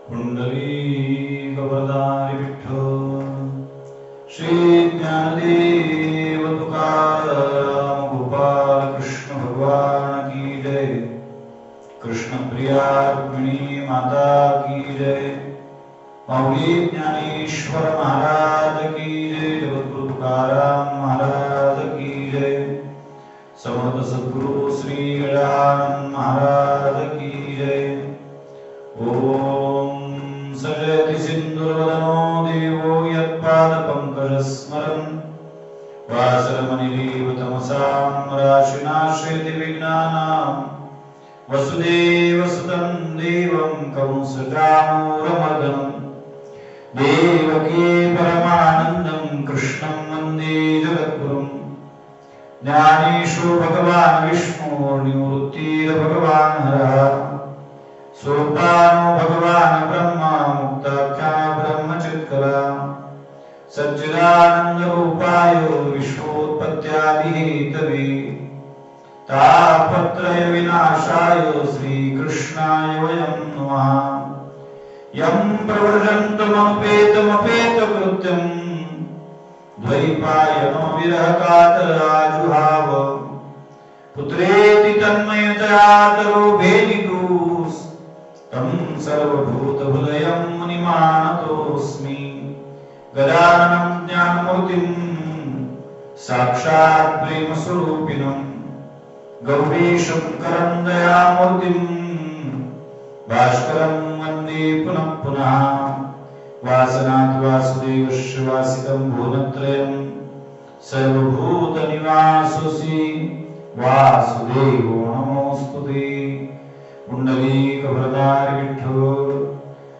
पुंडलीकवरदारि विठ्ठल श्री ज्ञानदेव तुकाराम गोपाल कृष्ण भगवान की जय। कृष्ण प्रिया रुक्मिणी माता की जय। माऊली ज्ञानेश्वर महाराज की जय। जगद्गुरु तुकाराम महाराज की जय। समर्थ सद्गुरु श्री गजानन महाराज की जय। ओम सजयति सिंधुर्वदनो देवो यत्पादपङ्कजस्मरन् वासरमणिरेव तमसां राशिनाशयति विज्ञानां वसुदेवसुतं देवं कंसचाणूरमर्दनं देवकी परमानन्दं कृष्णं वन्दे जगद्गुरुं। ज्ञानेशो भगवान् विष्णु निवृत्तिर्भगवान् हरः सोपानो भगवान् ब्रह्मा मुक्ताख्या ब्रह्मचित्कला सच्चिदानंद रूपाय विश्वोत्पत्त्यादिहेतवे तापत्रय विनाशाय श्रीकृष्णाय वयं नमः। यं प्रव्रजन्तमपेतमपेतकृत्यं द्वैपायनो विरहकातराजुहाव पुत्रेति तन्मयतया तरो भेदितुस् तं सर्वभूतहृदयं मुनिमानतोऽस्मि। गजाननं ज्ञानमूर्तिं साक्षात् प्रेमस्वरूपिणं गौरीशं करं दयामूर्तिं भास्करं वन्दे पुनः पुनः। वासनात् वासुदेवस्य वासितं भुवनत्रयं सर्वभूतनिवासोऽसि वासुदेवो नमोऽस्तुते। पुंडलीकवरदारि विठ्ठल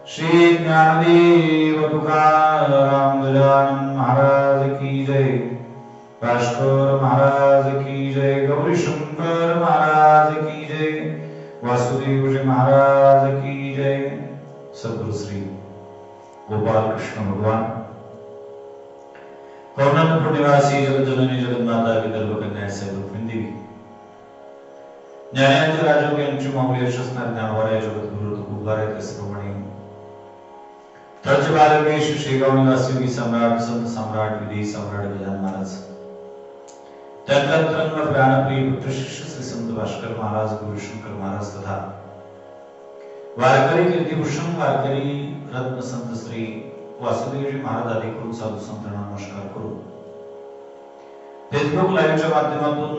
श्री ज्ञानदेव तुकाराम गजानन महाराज की जय। भास्कर महाराज की जय। गौरीशंकर महाराज की जय। वासुदेव जी महाराज की जय। सद्गुरु श्री गोपाल कृष्ण भगवान कौनपुर निवासी जगज्जननी जगन्माता विदर्भ कन्या से रुक्मिणी ज्ञानांच्या राजोगी यांची माऊली यशस्नार ज्ञानवराय जगद्गुरु तुकोबाराय कृष्णमणी तज बालवेश शेगाव निवासी योगी सम्राट संत सम्राट विधी सम्राट गजानन महाराज त्यांचा तरंग प्राणप्रिय पुत्र शिष्य श्री संत भास्कर महाराज गुरुशंकर महाराज तथा वारकरी कीर्तिभूषण वारकरी रत्न संत श्री वासुदेवजी महाराज आदी करून साधू संतांना नमस्कार करू। फेसबुक लाईव्हच्या माध्यमातून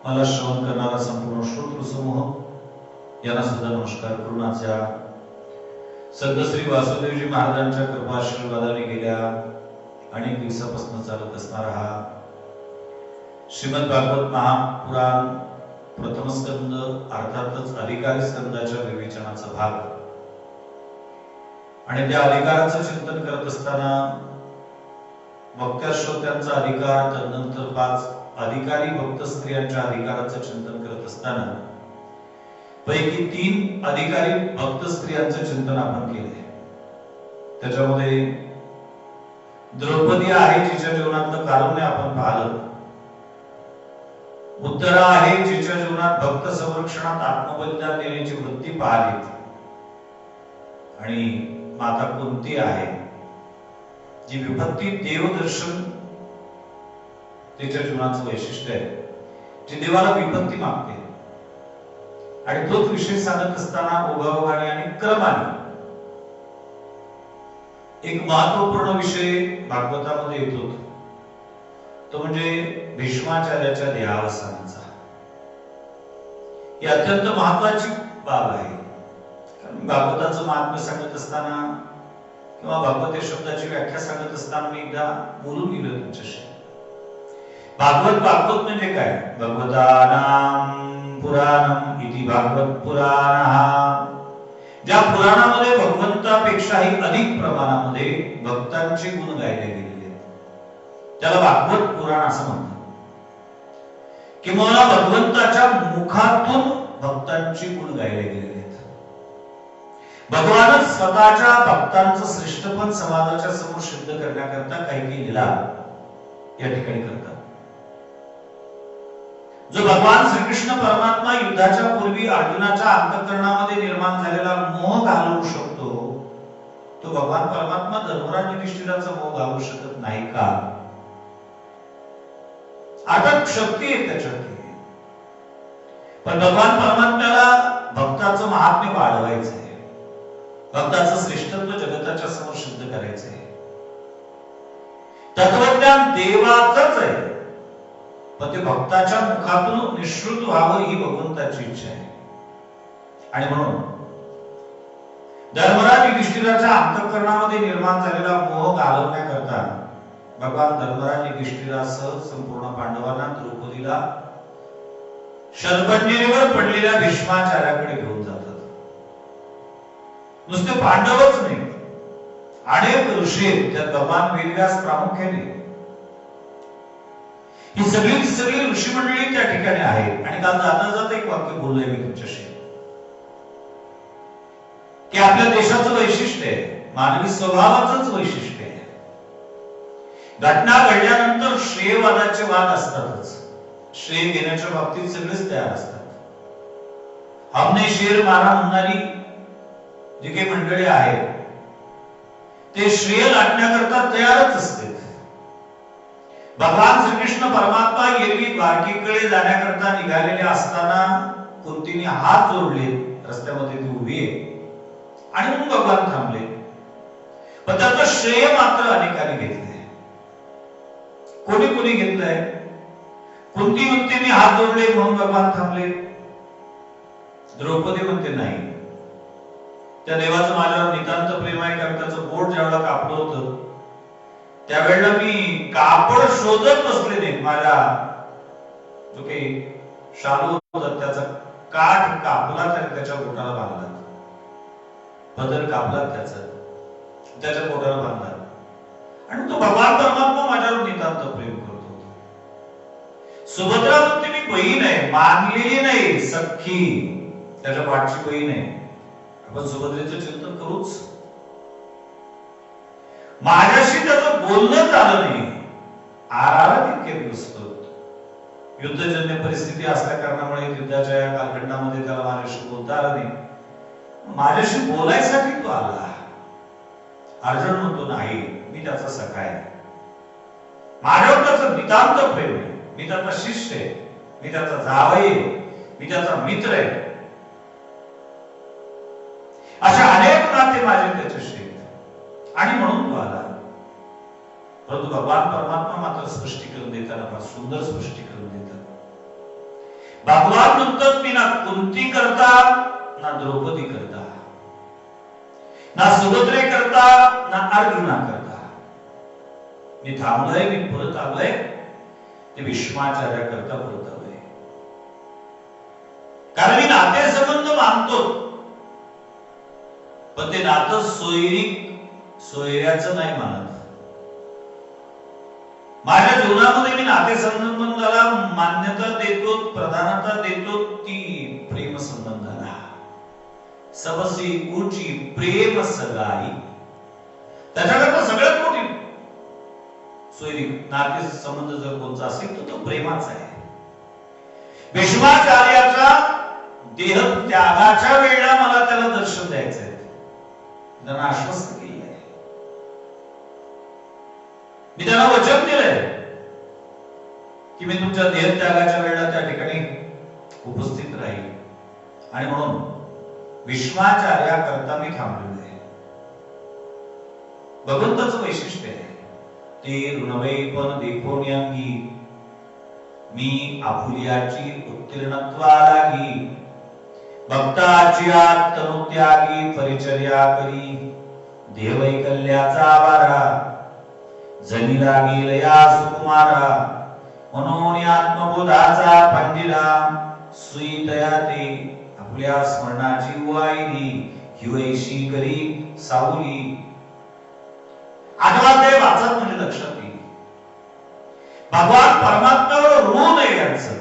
मला श्रवण करणारा संपूर्ण श्रोतृ समूह यांना सुद्धा नमस्कार करून आजच्या संत श्री वासुदेवजी महाराजांच्या कृपा आशीर्वादाने गेल्या अनेक दिवसापासून चालत असणारा हा श्रीमद भागवत महापुराण प्रथम स्कंद अर्थातच अधिकारी स्कंदाच्या विवेचनाचा भाग आणि त्या अधिकाराचं चिंतन करत असताना वक्त्या श्रोत्यांचा अधिकार त्यानंतर 5 अधिकारी भक्त स्त्रियांच्या अधिकाराचं चिंतन करत असताना पैकी 3 अधिकारी भक्त स्त्रियांचं चिंतन आपण केले। त्याच्यामध्ये द्रौपदी आहे जिच्या जीवनातलं कारुण्य आपण पाहिलं। उत्तरा आहे जिच्या जीवनात भक्त संरक्षणात आत्मबलिदान देण्याची वृत्ती पाहिली आणि माता कुंती आहे जी विभक्ती देवदर्शन तिच्या जीवनाचं वैशिष्ट्य आहे, जी देवाला विभक्ती मागते आणि तोच विषय सांगत असताना ओघाओघाने आणि क्रमाने एक महत्वपूर्ण विषय भागवतामध्ये येतो तो म्हणजे भीष्माचार्याच्या देहावसानाचा। ही अत्यंत महत्वाची बाब आहे, कारण भागवताचं महात्म्य सांगत असताना किंवा भागवत या शब्दाची व्याख्या सांगत असताना मी एकदा बोलून गेलो तुमच्याशी। भागवत म्हणजे काय? भगवतानां पुराणम इति भागवत पुराणः। ज्या पुराणामध्ये भगवंतापेक्षाही अधिक प्रमाणामध्ये भक्तांचे गुण गायले गेलेले आहेत त्याला भागवत पुराण असं म्हणतात। किंवा भगवंताच्या मुखातून भक्तांची गुण गायले गेलेले आहेत। भगवानच स्वतःच्या भक्तांचं श्रेष्ठपण समाजाच्या समोर सिद्ध करण्याकरता काही लीला या ठिकाणी करतात। जो भगवान श्रीकृष्ण परमात्मा युद्धाच्या पूर्वी अर्जुनाच्या अंतःकरणामध्ये निर्माण झालेला मोह घालवू शकतो, तो भगवान परमात्मा धर्मराज युधिष्ठिराचा मोह घालवू शकत नाही का? अटक शक्ती आहे त्याच्यात. पण भगवान परमात्म्याला भक्ताचं महात्म्य वाढवायचं आहे, भक्ताचं श्रेष्ठत्व जगताच्या समोर सिद्ध करायचं आहे. तत्वज्ञान देवाचंच आहे, पण ते भक्ताच्या मुखातून निश्रुत व्हावं ही भगवंताची इच्छा आहे. आणि म्हणून धर्मराज युधिष्ठिराच्या अंतःकरणामध्ये निर्माण झालेला मोह घालवण्याकरता भगवान धर्मराज युधिष्ठिरासह संपूर्ण पांडवांना, द्रौपदीला शरपंजरीवर पडलेल्या भीष्माचार्याकडे घेऊन जातात. नुसते पांडवच नाही, अनेक ऋषी, त्यात भगवान वेदव्यास प्रामुख्याने, ही सगळी ऋषी मंडळी त्या ठिकाणी आहेत. आणि काल जाता जाता एक वाक्य बोललोय मी तुमच्याशी, की आपल्या देशाचं वैशिष्ट्य आहे, मानवी स्वभावाचंच वैशिष्ट्य आहे. घटना घडल्यानंतर श्रेयवादाचे वाद असतातच. श्रेय घेण्याच्या बाबतीत सगळेच तयार असतात. हमने शेर मारा म्हणणारी जी काही मंडळी आहेत, ते श्रेय लाटण्याकरता तयारच असते. भगवान श्रीकृष्ण परमात्मा एरवी द्वारकेकडे जाण्याकरता निघालेले असताना कुंतीने हात जोडले, रस्त्यामध्ये ती उभी आहे, आणि मग भगवान थांबले. पण त्याचं श्रेय मात्र अनेकांनी घेतलंय. कोणी कोणी घेतलंय? कुंती म्हणते मी हात जोडले म्हणून भगवान थांबले. द्रौपदी म्हणते नाही, त्या देवाचं माझ्यावर नितांत प्रेम आहे, कारण त्याचं बोट ज्यावेळेला कापलं होतं त्यावेळेला मी कापड शोधत बसले नाही. माझ्या जो काही शालू होता त्याचा काठ कापला, त्याच्या बोटाला बांधला, बदल कापला त्याच्या बोटाला बांधला, आणि तो भगवान परमात्मा माझ्यावर नितांत प्रेम करतो. सुभद्रा म्हणते मी बहीण आहे, मानलेली नाही, सख्खी, त्याच्या पाठची बहीण आहे. आपण सुभद्रेचं चिंतन करूच. माझ्याशी त्याचं बोलणं झालं नाही, आराला तितके दिवस होत. युद्धजन्य परिस्थिती असल्या कारणामुळे युद्धाच्या या कालखंडामध्ये त्याला माझ्याशी बोलता आलं नाही. माझ्याशी बोलायसाठी तो आला. अर्जुन म्हणतो नाही, मी त्याचा सखा आहे, माझ्यावर त्याचं नितांत प्रेम आहे, मी त्याचा शिष्य आहे, मी त्याचा जावई आहे, मी त्याचा मित्र आहे. अशा अनेक नाते माझे त्याच्याशी आहेत, आणि म्हणून तो आला. परंतु भगवान परमात्मा मात्र स्पष्टीकरण देताना फार सुंदर स्पष्टीकरण देतात. भगवान म्हणतात मी ना कुंती करता, ना द्रौपदी करता, ना सुभद्रे करता, ना अर्जुना करता. मी थांबलोय, मी परत आलोय, ते भीष्माचार्या करता परत आलोय. कारण मी नाते संबंध मानतो, पण ते नातं सोयऱ्याचं नाही मानत. माझ्या जीवनामध्ये मी नाते संबंधाला मान्यता देतो, प्रधानता देतो, ती प्रेम संबंधाला. सबसी ऊंची प्रेम सगाई, त्याच्याकरता सगळ्यात मोठी सोयरी नाते संबंध जर कोणता असेल तर तो प्रेमाचा आहे. भीष्माचार्याचा देह त्यागाच्या वेळेला मला त्याला दर्शन द्यायचं आहे, त्यांना आश्वस्त केलं आहे. मी त्यांना वचन दिलंय की मी तुमच्या देह त्यागाच्या वेळेला त्या ठिकाणी उपस्थित राहील. आणि म्हणून भीष्माचार्या करता मी थांबलेलो आहे. भगवंताचं वैशिष्ट्य आहे ते ऋणवैपण देखोन अंगी, मी आपुलियाची उत्तीर्णत्वा लागी, भक्ताची आत्मत्यागी परिचर्या करी, देवैकल्याचा आवारा, जनी लागेल या सुकुमारा, म्हणून आत्मबोधाचा पंजिरा, सुईतया ते आपल्या स्मरणाची वाहिली, हिवैशी करी सावली. आठवा ते वाचत म्हणजे लक्षात येईल, भगवान परमात्म्यावर ऋण आहे यांचं.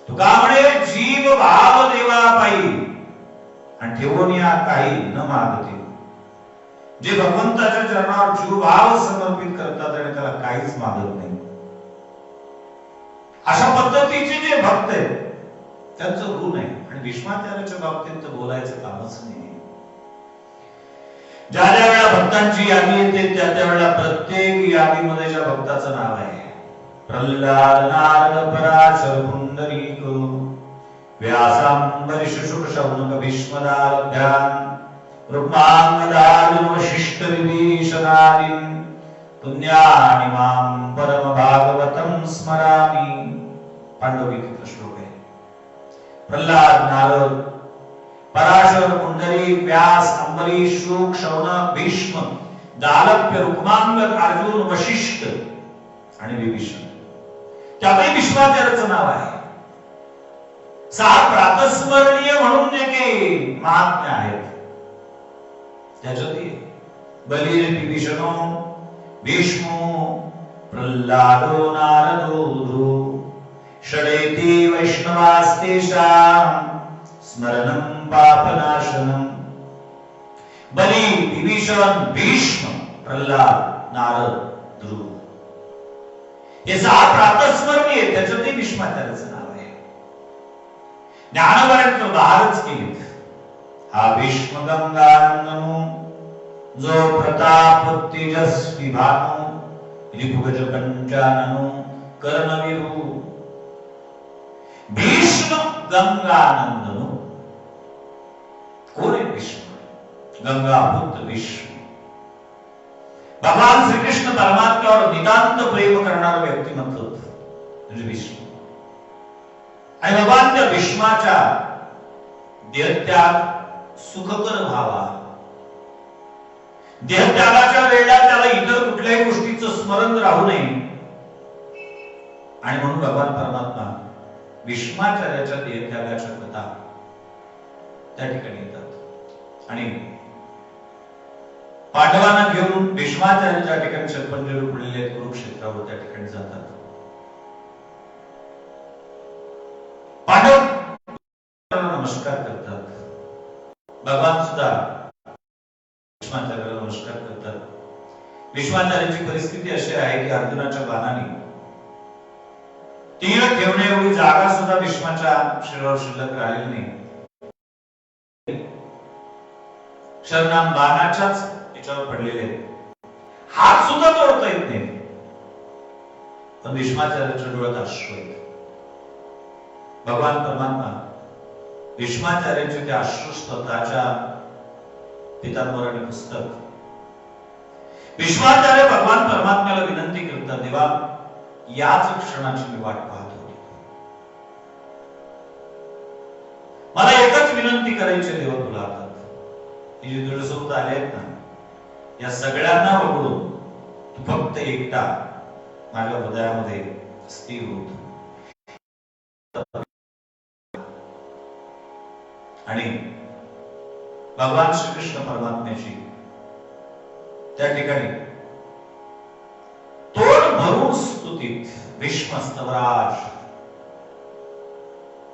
तुका म्हणे जीव भाव देवा पायी, आणि ठेवून या काही न मागते. जे भगवंताच्या चरणावर जीव भाव समर्पित करतात आणि त्याला काहीच मागत नाही. अशा पद्धतीचे जे भक्त आहेत त्यांचं ऋण आहे. आणि भीष्माचार्याच्या बाबतीत तर बोलायचं कामच नाही. ज्या ज्या वेळेला भक्तांची यादी येते त्या त्यावेळेला प्रत्येक यादीमध्ये ज्या भक्ताचं नाव आहे प्रल्हाद नारद पराशर पुंडरीक व्यासांबरीष शुक शौनक भीष्मदारभ्याम रुक्मांगदार्जुन वशिष्ठ विभीषणादीन पुण्यानि मां परम भागवतं स्मरामि. पांडवगीतेतला श्लोक आहे. प्रल्हाद नारद पराशर पुंडरीक व्यास अंबरीश शुक शौनक भीष्म दालभ्य रुक्मांगद अर्जुन वशिष्ठ आणि विभीषण. त्यापैकी भीष्माचार्याचं नाव आहे. 6 प्रातस्मरणीय म्हणून जे महात्म्य आहेत त्याच्यातही बली विभीषणो भीष्मो प्रल्हादो नारदो षडेति वैष्णवास्तेषां स्मरणं पापनाशनम. बली विभीषण भीष्म प्रल्हाद नारद ध्रुव हे 6 प्रातस्मरणीय त्याच्यातही भीष्माचार्याचं नाव आहे. ज्ञानवरांचं बहारच केली. हा भीष्म गंगानंदनो जो प्रताप तेजस्वी भानो रिपुगज पंचाननो कर्णविरू. भीष्म गंगानंदनो कोण आहे भीष्म? गंगापुत्र भीष्म. भगवान श्रीकृष्ण परमात्म्यावर नितांत प्रेम करणारं व्यक्तिमत्व म्हणजे भीष्म. आणि भगवान त्या भीष्माच्या देहत्याग सुखकर व्हावा. देहत्यागाच्या वेळेला त्याला इतर कुठल्याही गोष्टीचं स्मरण राहू नये आणि म्हणून भगवान परमात्मा भीष्माचार्याच्या देहत्यागाच्या कथा त्या ठिकाणी येतात आणि पांडवांना घेऊन भीष्माचार्य ज्या ठिकाणी शतपंजर उडलेले आहेत कुरुक्षेत्रावर त्या ठिकाणी जातात. पांडव नमस्कार करतात. भगवान सुद्धा भीष्माचार्याला नमस्कार करतात. भीष्माचार्याची परिस्थिती अशी आहे की अर्जुनाच्या बाणाने तीर ठेवणे एवढी जागा सुद्धा भीष्माच्या शरीरावर शिल्लक राहिली नाही. शरणाम बाणाच्याच याच्यावर पडलेले हात सुद्धा तोडता येत नाही. पण भीष्माचार्याच्या डोळ्यात अश्रू आहेत. भगवान परमात्मा भीष्माचार्याचे ते अश्रू स्वतःच्या पितांबराने पुस्तक. भीष्माचार्य भगवान परमात्म्याला विनंती करतात, देवा याच क्षणाची मी वाट पाहत होती. मला एकच विनंती करायची देवा तुला. आता ही जी तुझ्यासोबत आले आहेत ना या सगळ्यांना वगळून तू फक्त एकटा माझ्या हृदयामध्ये स्थिर होत. आणि भगवान श्रीकृष्ण परमात्म्याची त्या ठिकाणी तोड भरून स्तुतीत भीष्मस्तवराज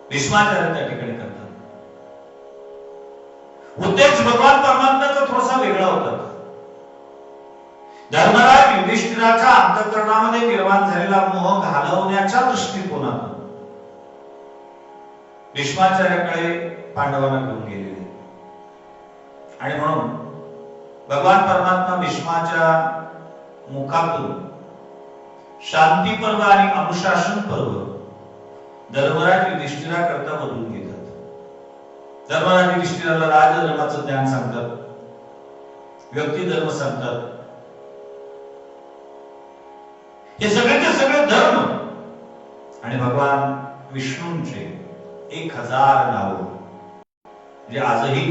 भीष्माचार्य त्या ठिकाणी करतात. उद्देश भगवान परमात्म्याचा थोडासा वेगळा होता. धर्मराज युधिष्ठिराच्या अंतःकरणामध्ये निर्माण झालेला मोह घालवण्याच्या दृष्टिकोनातून भीष्माचार्याकडे पांडवांना घेऊन गेलेले आणि म्हणून भगवान परमात्मा भीष्माच्या मुखातून शांती पर्व आणि अनुशासन पर्व धर्मराज युधिष्ठिरा करता बदलून घेतात. धर्मराज युधिष्ठिराला राजधर्माचं ज्ञान सांगतात, व्यक्ती धर्म सांगतात. हे सगळेचे सगळे धर्म आणि भगवान विष्णूंचे 1000 नाव जे आजही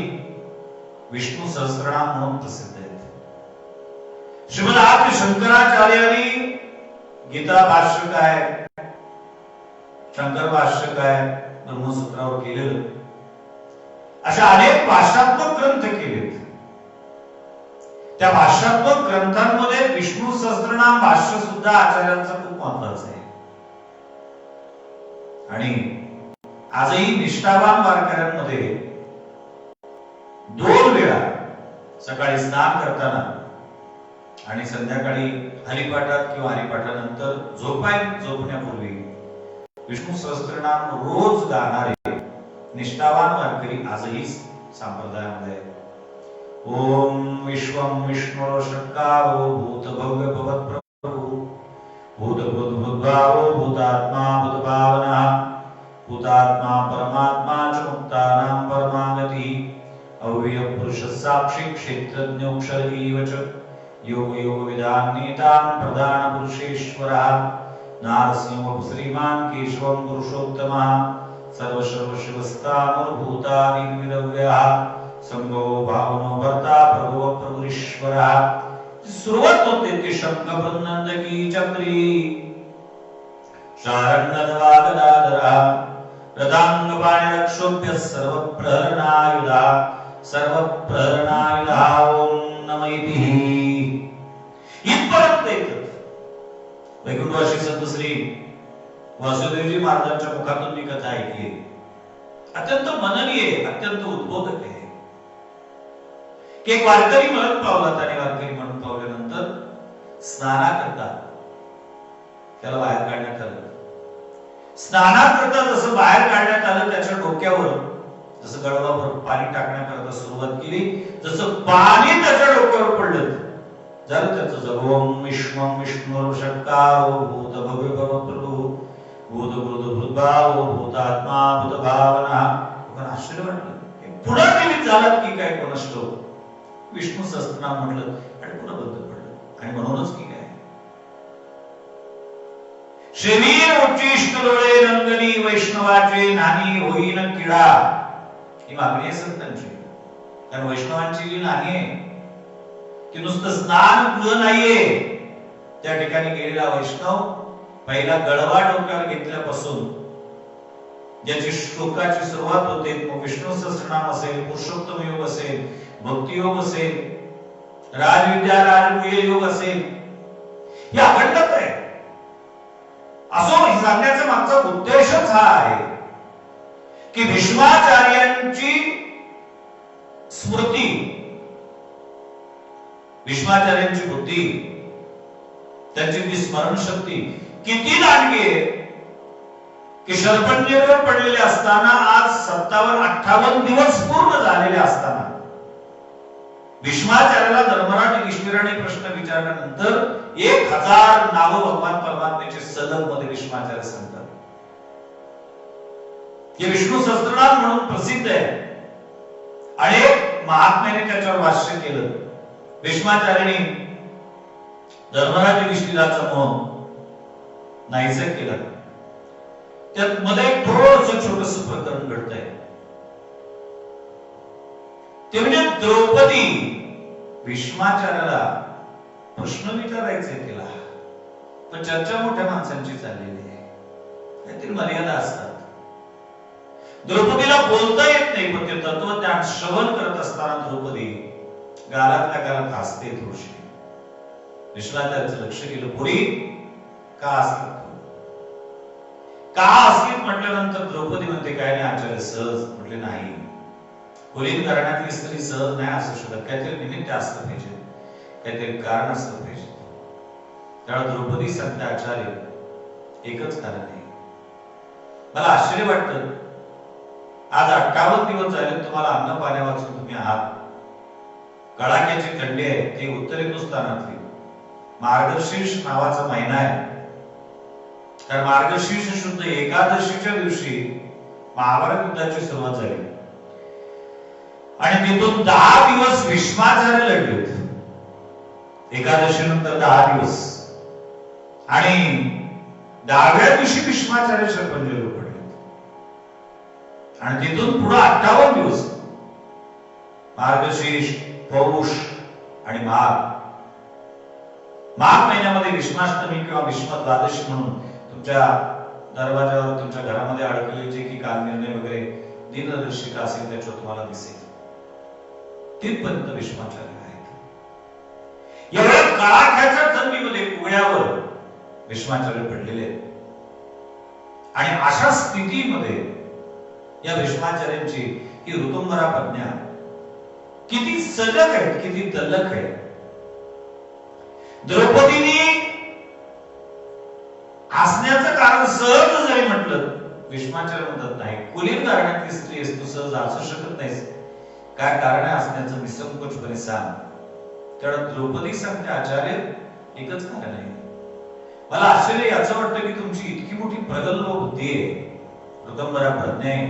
विष्णू सहस्रनाम म्हणून प्रसिद्ध आहेत. श्रीमद आद्य शंकराचार्यांनी गीता भाष्य काय, शंकर भाष्य काय, ब्रह्मसूत्रावर केलेलं अशा अनेक भाष्यात्मक ग्रंथ केलेत. त्या भाष्यात्मक ग्रंथांमध्ये विष्णू सहस्रनाम भाष्य सुद्धा आचार्यांचं खूप महत्वाचं आहे. आणि आजही निष्ठावान वारकऱ्यांमध्ये 2 वेळा सकाळी स्नान करताना आणि संध्याकाळी हरिपाठात किंवा हरिपाठानंतर झोपण्यापूर्वी विष्णू सहस्त्रनाम रोज गाणारे निष्ठावान वारकरी आजही संप्रदायामध्ये आहेत. ओम विश्वम विष्णुर षट्कारो भूत भव्य भवत प्रभु भूत भूतभावो भूतात्मा भूतभावनः भूतात्मा परमात्मा च मुक्तानां परमागति अव्यय पुरुष साक्षी क्षेत्रज्ञोक्षर एव च योग योग विधान नेतान प्रधान पुरुषेश्वरः नारसिंह श्रीमान केशवम पुरुषोत्तमः सर्व सर्व शिवस्थानुर्भूतादिविरव्यः संगो भावनो भर्ता प्रभो प्रभुरीश्वरः. सुरुवात होते ते शंखवृंद की चक्री शारंगधवागदाधरः रथांग पाणिरक्षोभ्य सर्व प्रहरणायुधा ओम नमः इथपर्यंत येतात. वैकुंठवासी संत श्री वासुदेवजी महाराजांच्या मुखातून मी कथा ऐकली. अत्यंत मननीय, अत्यंत उद्बोधक आहे. की एक वारकरी मरण पावला. आणि वारकरी मरण पावल्यानंतर स्नानाकरता त्याला बाहेर काढण्यात आलं. स्नानाकरता जसं बाहेर काढण्यात आलं त्याच्या डोक्यावर जसं गळवावर पाणी टाकण्याकरता सुरुवात केली, जसं पाणी त्याच्या डोक्यावर पडलं झालं त्याचं जगोम विश्वम विष्णुर षट्कारो भूत भव्य भव प्रभु भूत भूत भूतभावो भूतात्मा भूतभावनः. पण आश्चर्य वाटलं, पुन्हा निमित्त झालं की काय कोणास ठाऊक. विष्णू सहस्त्रनाम म्हटलं आणि पुन्हा बंद पडलं. आणि म्हणूनच की काय शरीर उच्चिष्ट डोळे रंगनी वैष्णवाचे नानी होईन किडा. ही मागणी आहे संतांची. कारण वैष्णवांची जी नानी आहे ती नुसतं स्नान गृह नाहीये. त्या ठिकाणी गेलेला वैष्णव पहिला गळवा डोक्यावर घेतल्यापासून ज्याची श्लोकाची सुरुवात होते, मग विष्णू सहस्त्रनाम असेल, पुरुषोत्तम योग असेल, भक्ती योग असेल, राजविद्या राजगुह्य योग असेल, हे अखंडच आहे. असो सांगण्याचा मागचा उद्देशच हा आहे की भीष्माचार्यांची स्मृती, भीष्माचार्यांची बुद्धी, त्यांची स्मरण शक्ती किती दांडगी आहे की शरपंजरीवर पडलेले असताना आज 57-58 दिवस पूर्ण झालेले असताना भीष्माचार्याला धर्मराज युधिष्ठिराने प्रश्न विचारल्यानंतर 1000 नावं भगवान परमात्म्याचे सलग मध्ये भीष्माचार्य सांगतात. हे विष्णू सहस्त्रनाम म्हणून प्रसिद्ध आहे. अनेक महात्म्याने त्याच्यावर भाष्य केलं. भीष्माचार्याने धर्मराज युधिष्ठिराचा मोह नाहीसा केला. त्यात मध्ये एक थोडंसं छोटंसं प्रकरण घडतंय. ते म्हणजे द्रौपदी भीष्माचार्याला प्रश्न विचारायचे तिला, पण चर्चा मोठ्या माणसांची चाललेली आहे. काहीतरी मर्यादा असतात. द्रौपदीला बोलता येत नाही, पण ते तत्वज्ञान श्रवण करत असताना द्रौपदी गालातल्या गालात हसते थोडीशी. भीष्माचार्याचं लक्ष गेलं, पुरी का असतात का असलीत म्हटल्यानंतर द्रौपदी म्हणते काय नाही आचार्य सहज. म्हटले नाही, कुलीन घराण्यातली स्त्री सहज नाही असू शकत. काहीतरी निमित्त असलं पाहिजे, काहीतरी कारण असलं पाहिजे. त्यावेळी द्रौपदी सांगते आचार्य एकच कारण आहे. मला आश्चर्य वाटतं, आज 58 दिवस झाले तुम्हाला अन्न पाण्या वाचून तुम्ही आहात. कडाक्याची थंडी आहे, ती उत्तर हिंदुस्थानातली. मार्गशीर्ष नावाचा महिना आहे. तर मार्गशीर्ष शुद्ध एकादशीच्या दिवशी महाभारत युद्धाची सुरुवात झाली आणि तिथून 10 दिवस भीष्माचार्य लढले होते. एकादशी नंतर 10 दिवस आणि 10व्या दिवशी भीष्माचार्य शरपंजरीवर पडले आणि तिथून पुढे 58 दिवस मार्गशीर्ष, पौष आणि माघ महिन्यामध्ये भीष्माष्टमी किंवा भीष्म द्वादशी म्हणून तुमच्या दरवाजावर तुमच्या घरामध्ये अडकलेले जे की कालनिर्णय वगैरे दिनदर्शिका असेल त्याच्यावर तुम्हाला दिसेल. तिथपर्यंत भीष्माचार्य आहेत. एवढ्या कडाक्याच्या थंडीमध्ये कुगळ्यावर भीष्माचार्य पडलेले आहेत. आणि अशा स्थितीमध्ये या भीष्माचार्यांची ही ऋतुंबरा पत्न्या किती सजग आहेत, किती तल्लख आहेत. द्रौपदीने हसण्या असण्याचं कारण सहज जरी म्हटलं, भीष्माचार्य म्हणतात नाही, कुलीन घराण्यातली स्त्री आहेस तू, सहज असू शकत नाहीस. काय कारण असण्याचं निसंकोचपणे सांग. तेवढा द्रौपदी सांगते आचार्य एकच कारण आहे. मला आश्चर्य याचं वाटतं की तुमची इतकी मोठी प्रगल्भ बुद्धी आहे, ऋगंबरा प्रज्ञा आहे,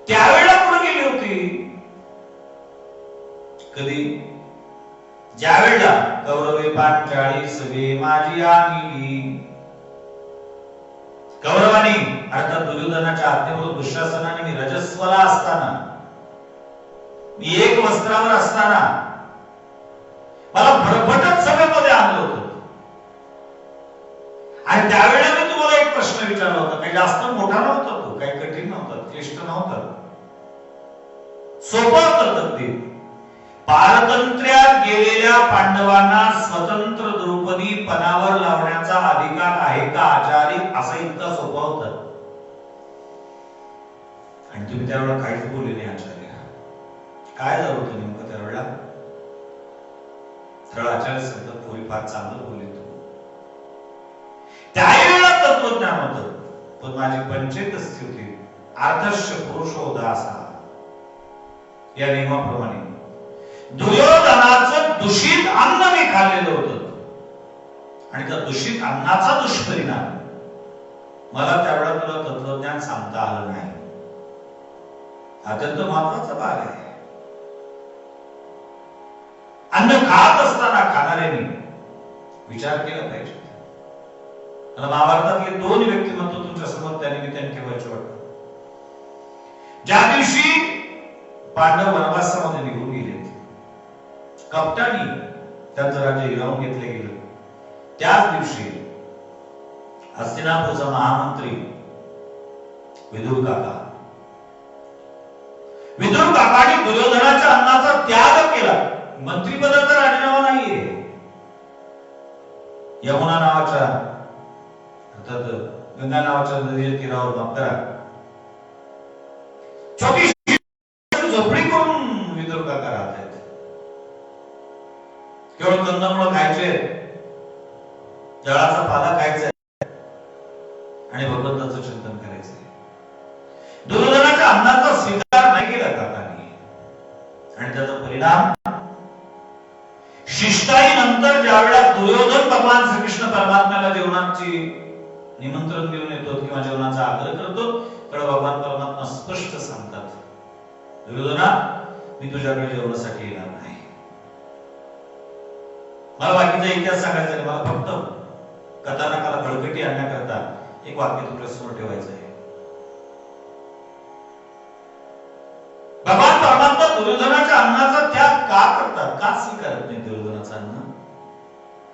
त्यावेळेला कुठे गेली होती? कधी? ज्या वेळेला कौरवे पांचाळी सगळे माझी आली, कौरवानी अर्थात दुर्योधनाच्या आज्ञेवर दुःशासनाने मी रजस्वला असताना, मी एक वस्त्रावर असताना मला भरभटत सभेमध्ये आणलं होतं. आणि त्यावेळेला मी तुम्हाला एक प्रश्न विचारला होता. काही जास्त मोठा नव्हता तो, काही कठीण नव्हता, क्लिष्ट नव्हता, सोपं होतं अगदी. पारतंत्र्यात गेलेल्या पांडवांना स्वतंत्र द्रौपदी पणावर लावण्याचा अधिकार आहे का आचार्य, असं इतका सोपं होतं. आणि तुम्ही त्यावेळेला काहीच बोलले नाही आचार्य. काय झालं होतं नेमकं त्यावेळेला? तर आचार्य सांगतात थोडी फार चांगलं बोलले तू. त्यावेळेला तत्वज्ञान होतं, पण माझी पंचेत स्थिती आदर्श पुरुषोदासा या नियमाप्रमाणे दुर्योधनाचं दूषित अन्न मी खाल्लेलं होतं आणि त्या दूषित अन्नाचा दुष्परिणाम मला त्यावेळेला तुला तत्वज्ञान सांगता आलं नाही. अत्यंत महत्वाचा भाग आहे. अन्न खात असताना खाणाऱ्यांनी विचार केला पाहिजे. मला महाभारतातले दोन व्यक्तिमत्व तुमच्या समोर त्या निमित्ताने ठेवायचे वाटतं. ज्या दिवशी पांडव वनवासामध्ये निघून गेले, कपटाने त्यांचं राज्य हिरावून घेतलं गेलं, त्याच दिवशी हस्तिनापूरचा महामंत्री विदुर काकाने दुर्योधनाच्या अन्नाचा त्याग केला. मंत्रिपदाचा राजीनामा नाहीये. यमुना नावाच्या अर्थात गंगा नावाच्या नदीच्या तीरावर मकरा छोटी झोपडी करून विदुर काका राहत आहेत. केवळ कंदमुळं खायचे, जळाचा पाला खायचा आणि भगवंताचं चिंतन करायचंय. दुर्योधनाच्या अन्नाचा स्वीकार नाही केला काकांनी आणि त्याचा परिणाम शिष्टाई नंतर ज्या वेळेला दुर्योधन भगवान श्रीकृष्ण परमात्म्याला जेवणाची निमंत्रण देऊन येतो किंवा जेवणाचा आग्रह करतो, तर भगवान परमात्मा स्पष्ट सांगतात, दुर्योधना मी तुझ्याकडे जेवणासाठी येणार नाही. मला बाकीचा इतिहास सांगायचा नाही, मला फक्त कथानकाला बळकटी आणण्याकरता एक वाक्य तुमच्या समोर ठेवायचं आहे. भगवान परमात्मा दुर्योधनाच्या अन्नाचा त्याग का करतात, का स्वीकारत नाही दुर्योधनाचं अन्न?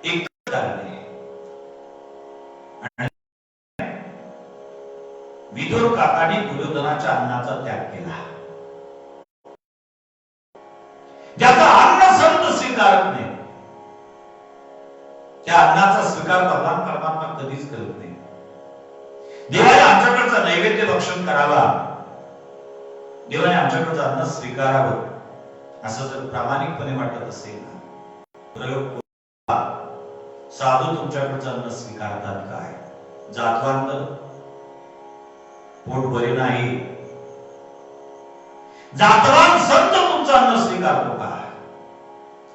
एक कारण आहे. विदुर काकाने दुर्योधनाच्या अन्नाचा त्याग केला. ज्याचा अन्न संत स्वीकारत नाही, त्या अन्नाचा स्वीकार भगवान परमात्मा कधीच करत नाही. देवाने आमच्याकडचा नैवेद्य भक्षण करावा, देवाने आमच्याकडचं अन्न स्वीकारावं, असं जर प्रामाणिकपणे वाटत असेल ना, प्रयोग साधू तुमच्याकडचं अन्न स्वीकारतात काय? जातवांत पोट बरे नाही, जातवान संत तुमचं अन्न स्वीकारतो का?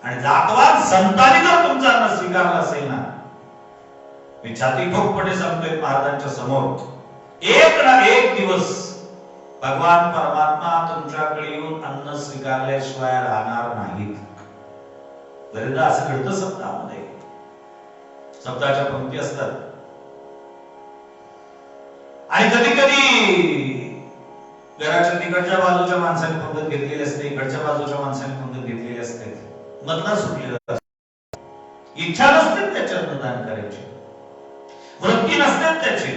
आणि जातवान संतांनी जर तुमचं अन्न स्वीकारलं असेल ना, मी छाती ठोकपणे सांगतोय महाराजांच्या समोर, एक ना एक दिवस भगवान परमात्मा तुमच्याकडे येऊन अन्न स्वीकारल्याशिवाय राहणार नाहीत. बरेचदा असं घडतं सप्ताहामध्ये. सप्ताहाच्या पंक्ती असतात आणि कधी कधी घराच्या तिकडच्या बाजूच्या माणसाने पंगत घेतलेली असते, इकडच्या बाजूच्या माणसाने पंगत घेतलेली असते, मधला सुटलेला असतो. इच्छा नसते त्याचे अन्नदान करायची, वृत्ती नसते त्याची,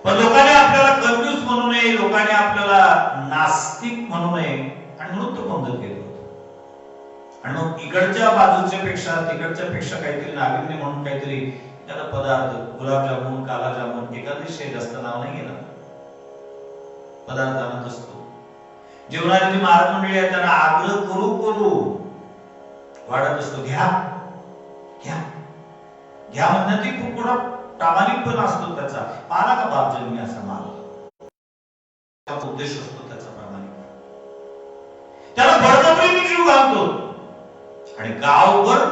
पण लोकांनी आपल्याला कंजूस म्हणू नये, लोकांनी आपल्याला नास्तिक म्हणू नये आणि म्हणून तो पंगत घेत होतो. आणि मग इकडच्या बाजूच्या पेक्षा तिकडच्या पेक्षा काहीतरी नाविन्य म्हणून काहीतरी त्याला पदार्थ, गुलाबजामुन, कालाजामुन, एखादी जास्त नाव नाही घेणार, पदार्थ आणत असतो. जेवणाची जी महाराज मंडळी आहे त्यांना आग्रह करू करू वाढत असतो, घ्या घ्या. घ्या म्हणण्यातही खूप मोठा प्रामाणिकपणा असतो त्याचा. पाला का बाप जन्मी असा माल, उद्देश असतो त्याचा प्रामाणिक. त्याला बळजबरीने जीव घालतो आणि गावभर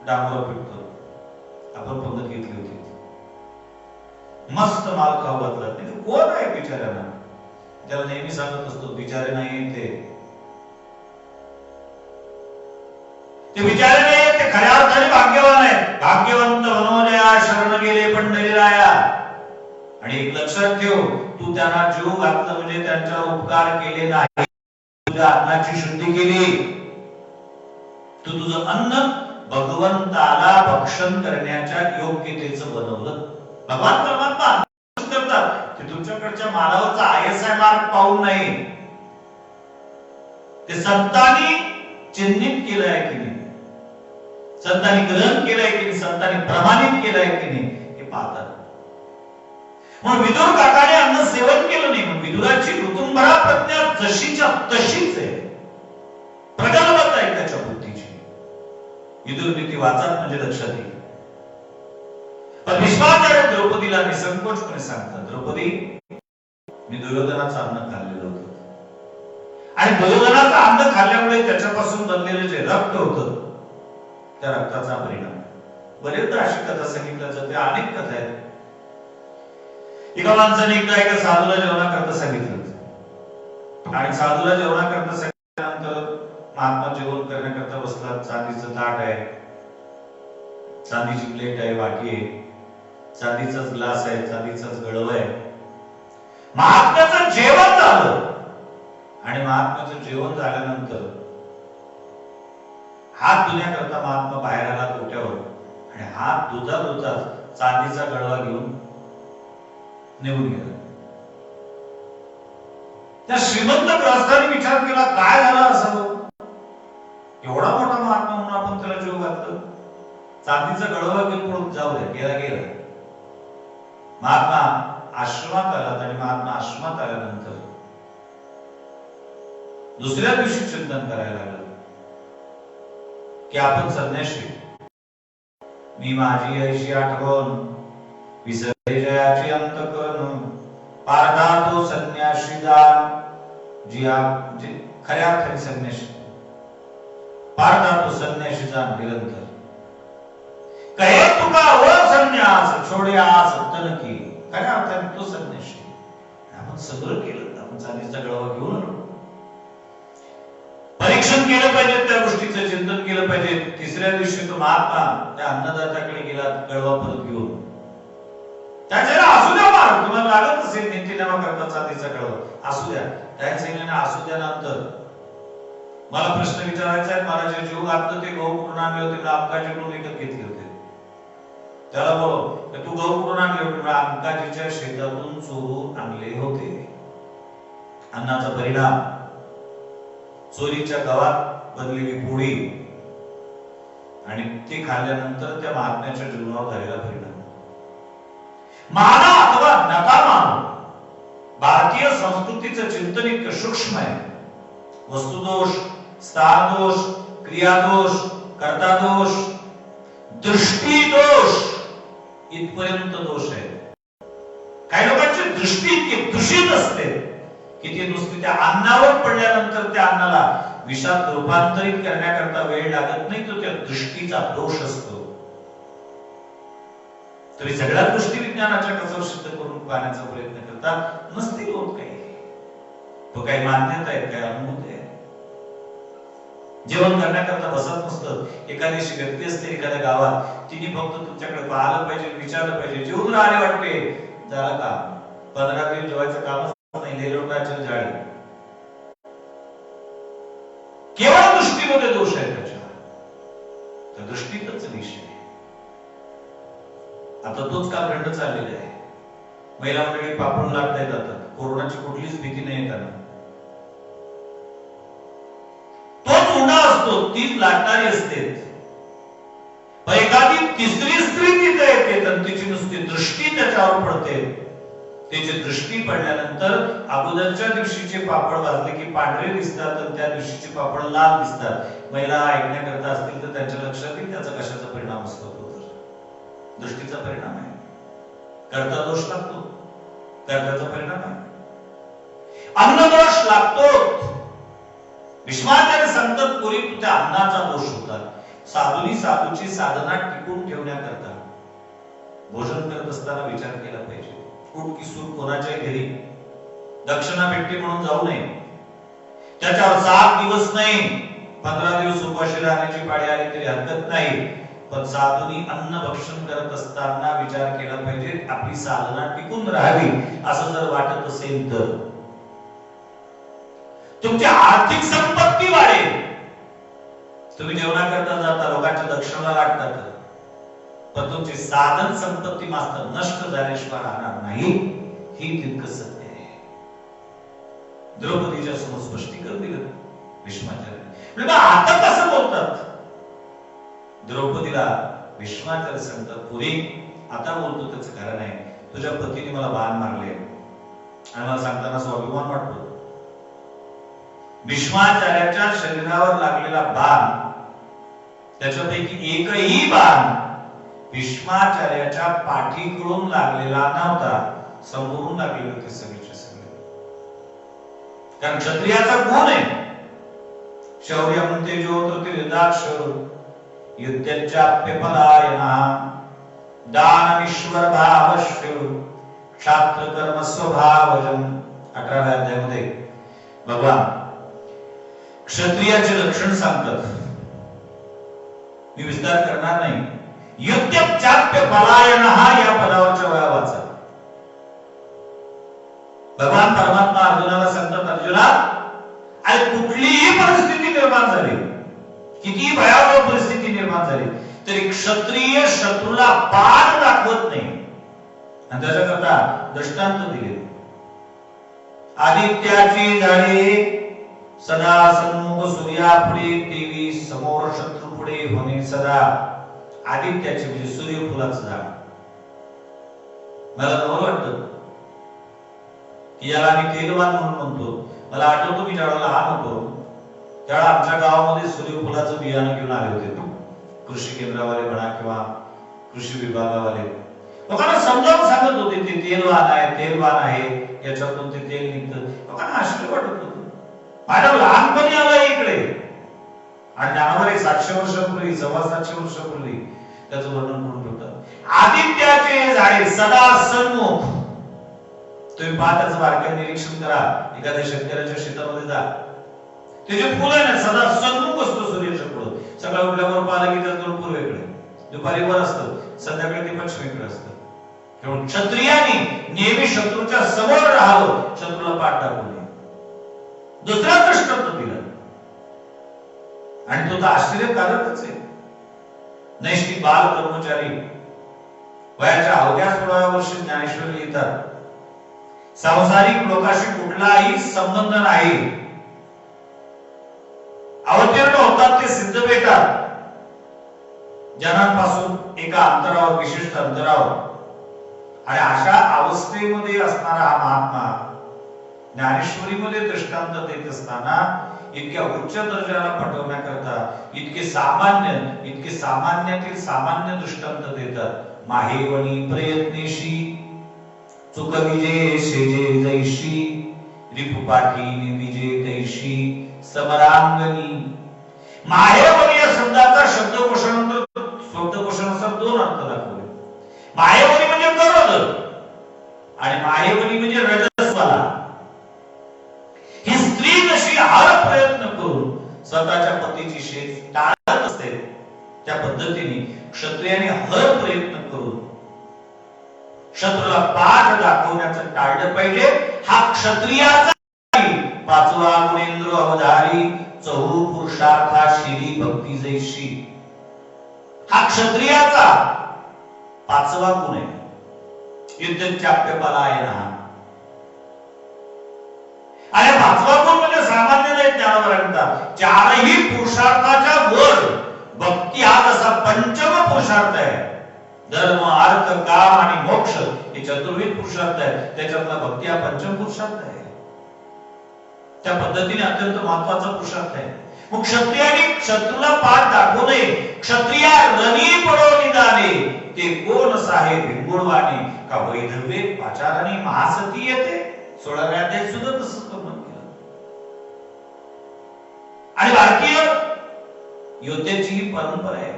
डांबरा पिटतो. आपण पंगत घेतली होती, मस्त माल खाऊ घातला. कोण आहे बिचाऱ्याला? त्याला नेहमी सांगत असतो, बिचारे नाही ते बिचारे नाही, ते खऱ्या अर्थाने भाग्यवान आहे. भाग्यवंत मनोजया शरण गेले पंढरीराया. आणि एक लक्षात ठेव, तू त्यांना जीव घातला म्हणजे त्यांच्यावर उपकार केले नाही, तुझ्या अन्नाची शुद्धी केली. तू तुझं अन्न भगवंताला भक्षण करण्याच्या योग्यतेचं बनवलं. भगवान परमात्मा करतात ते तुमच्याकडच्या मालावरचा ISI मार्क पाहून नाही, ते संतांनी चिन्हित केलं आहे की नाही, संतांनी ग्रहण केलंय की नाही, संतांनी प्रमाणित केलंय की नाही हे पाहतात. म्हणून विदुर काकाने अन्न सेवन केलं नाही, म्हणून विदुराची ऋतुंभरा प्रज्ञा जशीच्या तशीच आहे, प्रगल्भता आहे त्याच्या बुद्धीची. विदुर नीती वाचत म्हणजे लक्षात येईल. पण भीष्माचार्य द्रौपदीला निसंकोचपणे सांगतात, द्रौपदी, मी दुर्योधनाचं अन्न खाल्लेलं होतं आणि दुर्योधनाचं अन्न खाल्ल्यामुळे त्याच्यापासून बनलेलं जे रक्त होतं त्या रक्ताचा परिणाम. बरेचदा अशी कथा सांगितल्या जाते, अनेक कथा आहेत. एका माणसाने एकदा एका साधूला जेवणाकरता सांगितलं आणि साधूला जेवणाकरता सांगितल्यानंतर महात्मा जेवण करण्याकरता बसला. चांदीचं ताट आहे, चांदीची प्लेट आहे, वाटी आहे, चांदीचाच ग्लास आहे, चांदीचाच गळव आहे. महात्म्याचं जेवण झालं आणि महात्म्याचं जेवण झाल्यानंतर हात धुण्याकरता महात्मा बाहेर आला ओट्यावर आणि हात धुता धुता चांदीचा गळवा घेऊन निघून गेला. त्या श्रीमंत ग्रस्ताने विचार केला, काय झालं असावं? एवढा मोठा महात्मा म्हणून आपण त्याला जीव घातलं, चांदीचा गळवा घेऊन पळून जाऊ द्या, गेला गेला. महात्मा आश्रमात आला आणि महात्मा आश्रमात आल्यानंतर दुसऱ्या दिवशी चिंतन करायला लागलं की आपण संन्याशी, मी माझी ऐशी आठवण विसरले जयाची अंतकरण, पारधा तो संन्याशी दान, जी खऱ्या अर्थाने संन्याशी, पारधा तो संन्याशी जाण निरंतर. कहे तुका व संन्यास छोड्यास तन की, खऱ्या अर्थाने तो संन्याशी. आपण सगळं केलं, आपण चांदीचा गळवा घेऊन परीक्षण केलं पाहिजे, त्या गोष्टीचं चिंतन केलं पाहिजे. तिसऱ्या दिवशी तो महात्मा त्या अन्नदात्याकडे गेला गळवा परत घेऊन. त्याच्याला असू द्या मार, तुम्हाला लागत असेल नित्यनेमा करता चांदीचा गळवा, असू द्या. त्या सांगितल्याने असू द्या नंतर मला प्रश्न विचारायचा आहे, मला जे जीव घातलं ते गहू कुठून आणले होते? आमकाजीकडून विकत घेतले होते. त्याला बोलो, तू गहू कुठून आणले होते? आमकाजीच्या शेतातून चोरून आणले होते. अन्नाचा परिणाम, चोरीच्या गावात बनलेली पोळी आणि ते खाल्ल्यानंतर त्या महात्म्याच्या जीवनावर झालेला परिणाम. माना अथवा नका मानो, भारतीय संस्कृतीचं चिंतन इतकं सूक्ष्म आहे. वस्तुदोष, स्थानदोष, क्रियादोष, कर्तादोष, दृष्टीदोष इथपर्यंत दोष आहे. काही लोकांची दृष्टी इतकी दूषित असते की ती नुसती त्या अन्नावर पडल्यानंतर त्या अन्नाला विषात रूपांतरित करण्याकरता वेळ लागत नाही, तो त्या दृष्टीचा दोष असतो. तरी सगळ्या गोष्टी विज्ञानाच्या कसर सिद्ध करून पाहण्याचा प्रयत्न करतात, नसतील होत काही. तो काही मान्यता आहे, काही अनुभूत आहे. जेवण करण्याकरता बसत नसतं. एखादी व्यक्ती असते एखाद्या गावात, तिने फक्त तुमच्याकडे पाहिलं पाहिजे, विचारलं पाहिजे, जेवून राहिले वाटते, झालं का? 15 दिवस जेवायचं कामच नाही, लेलोटाची जाळी. केवळ दृष्टीमध्ये दोष आहे त्याच्या, त्या दृष्टीतच विषय. आता तोच कालखंड चाललेला आहे. महिला मंडळी पापड लागता जातात, कोरोनाची कुठलीच भीती नाही त्यांना. तोच उडा असतो, तीच लागणारी असते. एखादी तिसरी स्त्री तिथे येते तर तिची नुसती दृष्टी त्याच्यावर पडते. त्याची दृष्टी पडल्यानंतर अगोदरच्या दिवशीचे पापड भाजले की पांढरे दिसतात आणि त्या दिवशीचे पापड लाल दिसतात. महिला ऐकण्याकरता असतील तर त्यांच्या लक्षात येईल त्याचा कशाचा परिणाम असतो. दृष्टीचा परिणाम आहे. कर्ता दोष लागतो, कर्त्याचा परिणाम आहे. अन्नदोष लागतो. भीष्माचार्य सांगतात पूर्वी तुझ्या अन्नाचा दोष होता. साधूनी साधूची साधना टिकून ठेवण्याकरता भोजन करत असताना विचार केला पाहिजे. कुठ किसूर कोणाच्या घरी दक्षिणा भेटते म्हणून जाऊ नये. त्याच्यावर 7 दिवस नाही 15 दिवस उपाशी राहण्याची पाळी आली तरी हरकत नाही. पण साधूनी अन्न भक्षण करत असताना विचार केला पाहिजे आपली साधना टिकून राहावी. असं जर वाटत असेल तर तुमची आर्थिक संपत्ती वाढेल. तुम्ही जेवणाकरता जाता, लोकांच्या दक्षिणा लागतात, पण तुमची साधन संपत्ती मात्र नष्ट झाल्याशिवाय राहणार नाही. ही तितकं सत्य आहे. द्रौपदीच्या समोर स्पष्टीकरण दिलं भीष्माचार्य. आता कसं बोलतात? द्रौपदीला भीष्माचार्य सांगतात पुरी आता बोलतो त्याचं कारण आहे. तुझ्या पतीने मला बाण मारले आणि मला सांगताना स्वाभिमान वाटतो. भीष्माचार्याच्या शरीरावर लागलेला बाण त्याच्यापैकी एकही बाण भीष्माचार्याच्या पाठीकडून लागलेला नव्हता, समोरून लागलेले होते सगळेचे सगळे. कारण क्षत्रियाचा गुण आहे शौर्य म्हणते जो तृतीयदाक्ष युद्धचाप्यपलायनः दानमीश्वर भावश्य क्षात्र कर्म स्वभावजन. 18व्या अध्यायामध्ये भगवान क्षत्रियाचे लक्षण सांगतात. मी विस्तार करणार नाही. युद्धचाप्यपलायनः या पदावरच्या वेळा वाचा. भगवान परमात्मा अर्जुनाला सांगतात अर्जुना आणि कुठलीही परिस्थिती निर्माण झाली, किती भयावह परिस्थिती निर्माण झाली तरी क्षत्रिय शत्रूला बाण दाखवत नाही. आणि त्याच्याकरता दृष्टांत दिले. आदित्याची जाळी सदा सन्मुख सूर्यापुढे देवी समोर शत्रू पुढे होणे सदा. आदित्याचे म्हणजे सूर्यफुलाचं झाड. मला नवल वाटतं की याला आम्ही तेलवान म्हणून म्हणतो. मला आठवतो मी ज्यावेळेला लहान होतो त्यावेळेला आमच्या गावामध्ये सूर्यफुलाचं बियाणं घेऊन आले होते कृषी केंद्रावाले म्हणा किंवा कृषी विभागावाले. लोकांना समजावून सांगत होते ते तेलवान आहे, तेलवान आहे, याच्यातून ते तेल निघतं. लोकांना आश्चर्य वाटत होतं. माझ्या लहानपणी आलं इकडे आणि ज्ञानावर 700 वर्षापूर्वी 750 वर्षापूर्वी त्याचं वर्णन करून ठेवतात. आदित्याचे झाडे सदा सन्मुख. तुम्ही पहा त्याचं बारकाईने निरीक्षण करा. एखाद्या शेतकऱ्याच्या शेतामध्ये जा, त्याचे फुलं आहे ना सदा सन्मुख असतो सूर्याच्या पुढं. सकाळी उठल्यावर पाहिलं की त्याचं पूर्वेकडे, दुपारी वर असतं, संध्याकाळी ते पश्चिमेकडे असतं. म्हणून क्षत्रियाने नेहमी शत्रूच्या समोर राहावं, शत्रूला पाठ दाखवू नये. दुसरा दृष्टांत दिला आणि तो तर आश्चर्यकारकच आहे. नैष्ठिक बाल कर्मचारी वयाच्या अवघ्या 16व्या वर्षी ज्ञानेश्वर लिहितात सांसारिक लोकांशी कुठलाही संबंध नाही, अवतीर्ण होतात ते सिद्ध भेटतात जनांपासून एका अंतरावर, विशिष्ट अंतरावर. आणि अशा अवस्थेमध्ये असणारा हा महात्मा ज्ञानेश्वरीमध्ये दृष्टांत देत असताना इतक्या उच्च दर्जाला पटवण्याकरता इतके सामान्यातील सामान्य दृष्टांत देतात. माहेवणी प्रयत्नेशी चुक विजय शेजे जैशी रिपुपाठी विजय तैशी समरांगणी. माहेवणी या शब्दाचा शब्दकोशानुसार 2 अर्थ दाखवले. माहेवणी म्हणजे गरज आणि माहेवणी म्हणजे रजस्वाला. ही स्त्री जशी हर प्रयत्न करून स्वतःच्या पतीची शेज टाळत असते त्या पद्धतीने क्षत्रियाने हर प्रयत्न करून शत्रूला पाठ दाखवण्याचं टाळलं पाहिजे. हा क्षत्रियाचा 5वा गुणेंद्र अवधारी चहू पुरुषार्था शिरी भक्ती जैशी. हा क्षत्रियाचा 5वा गुण आहे. युद्धचाप्यपलायनः. आणि 5वा गुण म्हणजे सामान्य नाही ज्ञानावरांचा. 4ही पुरुषार्थाच्या वर भक्ती हा जसा पंचम पुरुषार्थ आहे. धर्म अर्थ काम आणि मोक्ष हे चतुर्विध पुरुषार्थ आहे. त्याच्यातला भक्ती हा पंचम पुरुषार्थ आहे. त्या पद्धतीने अत्यंत महत्वाचा पुरुषार्थ आहे. मग क्षत्रियाने शत्रूला पाठ दाखवू नये. क्षत्रिया रणी पडो निदाने, ते कोण साहेब हिंगोळवाने, का वैधव्ये पाचाराने महासती येते. 16व्या अध्यायात सुद्धा तसंच वर्णन केलं. आणि भारतीय योद्ध्याची ही परंपरा आहे.